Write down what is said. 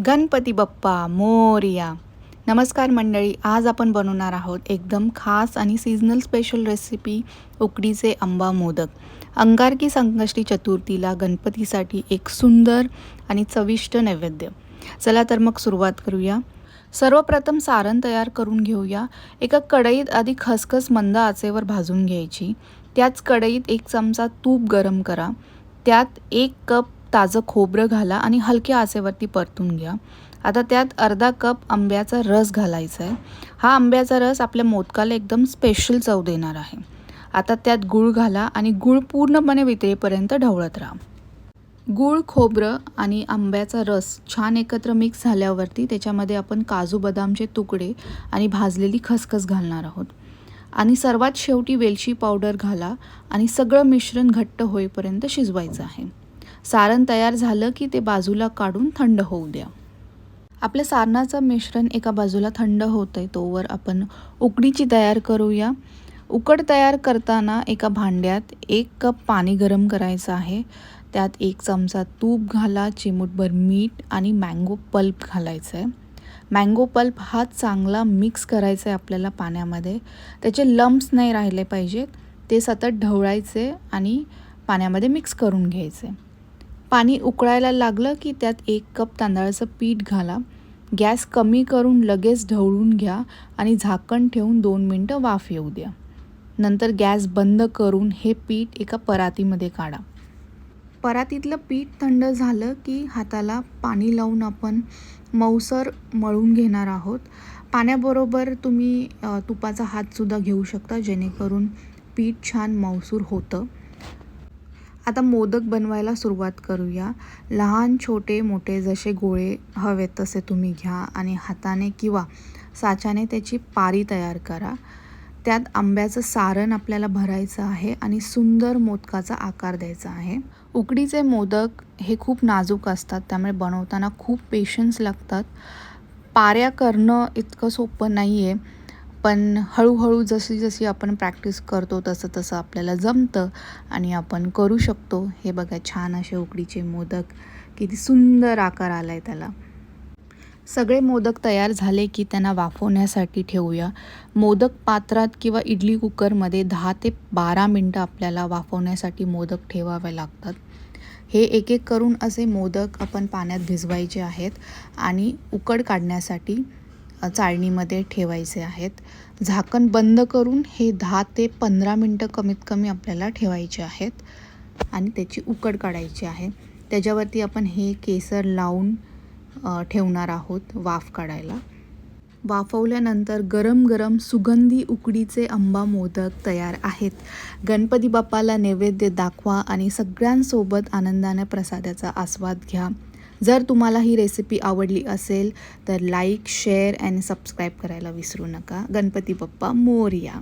गणपती बाप्पा मोरया. नमस्कार मंडळी, आज आपण बनवणार आहोत एकदम खास आणि सीजनल स्पेशल रेसिपी उकडीचे आंबा मोदक. अंगारकी संकष्टी चतुर्थीला गणपतीसाठी एक सुंदर आणि चविष्ट नैवेद्य. चला तर मग सुरुवात करूया. सर्वप्रथम सारण तयार करून घेऊया. एका कढईत आधी खसखस मंद आचेवर भाजून घ्यायची. त्याच कढईत 1 चमचा तूप गरम करा. त्यात 1 कप ताजं खोबरं घाला आणि हलक्या आचेवरती परतून घ्या. आता त्यात अर्धा कप आंब्याचा रस घालायचा आहे. हा आंब्याचा रस आपल्या मोदकाला एकदम स्पेशल चव देणार आहे. आता त्यात गूळ घाला आणि गूळ पूर्णपणे वितळेपर्यंत ढवळत राहा. गूळ, खोबरं आणि आंब्याचा रस छान एकत्र मिक्स झाल्यावरती त्याच्यामध्ये आपण काजू बदामचे तुकडे आणि भाजलेली खसखस घालणार आहोत. आणि सर्वात शेवटी वेलची पावडर घाला आणि सगळं मिश्रण घट्ट होईपर्यंत शिजवायचं आहे. सारण तयार झालं की ते बाजूला काढून थंड होऊ द्या. आपल्या सारणाचं मिश्रण एका बाजूला थंड होतंय तोवर आपण उकडीची तयार करूया. उकड तयार करताना एका भांड्यात 1 कप पाणी गरम करायचं आहे. त्यात 1 चमचा तूप घाला, चिमूटभर मीठ आणि मँगो पल्प घालायचं आहे. मँगो पल्प हा चांगला मिक्स करायचा आहे आपल्याला पाण्यामध्ये. त्याचे लम्प्स नाही राहिले पाहिजेत. ते सतत ढवळायचे आणि पाण्यामध्ये मिक्स करून घ्यायचे. पाणी उकळायला लागलं की त्यात 1 कप तांदळाचं पीठ घाला. गॅस कमी करून लगेच ढवळून घ्या आणि झाकण ठेवून 2 मिनटं वाफ येऊ द्या. नंतर गॅस बंद करून हे पीठ एका परातीमध्ये काढा. परातीतलं पीठ थंड झालं की हाताला पाणी लावून आपण मऊसर मळून घेणार आहोत. पाण्याबरोबर तुम्ही तुपाचा हातसुद्धा घेऊ शकता जेणेकरून पीठ छान मऊसूर होतं. आता मोदक बनवायला सुरुवात करूया. लहान, छोटे, मोठे जसे गोळे हवेत तसे तुम्ही घ्या आणि हाताने किंवा साच्याने त्याची पारी तयार करा. त्यात आंब्याचं सारण आपल्याला भरायचं आहे आणि सुंदर मोदकाचा आकार द्यायचा आहे. उकडीचे मोदक हे खूप नाजूक असतात, त्यामुळे बनवताना खूप पेशन्स लागतात. पाऱ्या करणं इतकं सोपं नाही आहे, पण हळूहळू जशी जशी आपण प्रॅक्टिस करतो तसं तसं आपल्याला जमतं आणि आपण करू शकतो. हे बघा, छान असे उकडीचे मोदक, किती सुंदर आकार आला आहे त्याला. सगळे मोदक तयार झाले की त्यांना वाफवण्यासाठी ठेवूया. मोदक पात्रात किंवा इडली कुकरमध्ये 10 ते 12 मिनटं आपल्याला वाफवण्यासाठी मोदक ठेवावे लागतात. हे एक एक करून असे मोदक आपण पाण्यात भिजवायचे आहेत आणि उकड काढण्यासाठी चाळणीमध्ये ठेवायचे आहेत. झाकण बंद करून हे 10 ते 15 मिनटं कमीत कमी आपल्याला ठेवायचे आहेत आणि त्याची उकड काढायची आहे. त्याच्यावरती आपण हे केसर लावून ठेवणार आहोत वाफ काढायला. वाफवल्यानंतर गरम गरम सुगंधी उकडीचे आंबा मोदक तयार आहेत. गणपती बाप्पाला नैवेद्य दाखवा आणि सगळ्यांसोबत आनंदाने प्रसादाचा आस्वाद घ्या. जर तुम्हाला ही रेसिपी आवडली असेल तर लाईक, शेअर आणि सबस्क्राईब करायला विसरू नका. गणपती बाप्पा मोरया.